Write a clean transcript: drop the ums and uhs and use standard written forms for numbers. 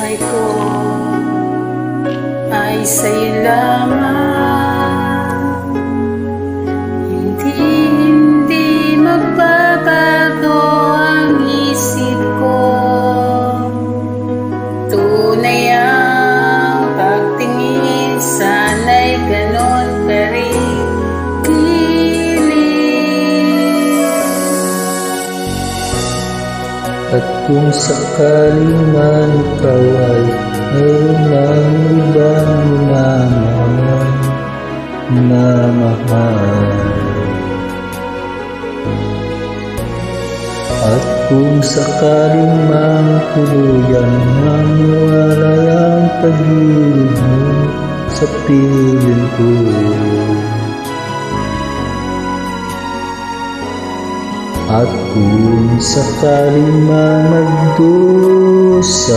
buhay ko ay sa'yo lamang. Hindi magbabago ang isip ko. Tunay ang pagtingin, sana'y ganon ka rin. At kung sakaling man ikaw ay mayroon ng ibang minamahal, at kung sakaling man tuluyan nang walay ang pag-ibig mo sa piling ko, at kung sakaling man magdusa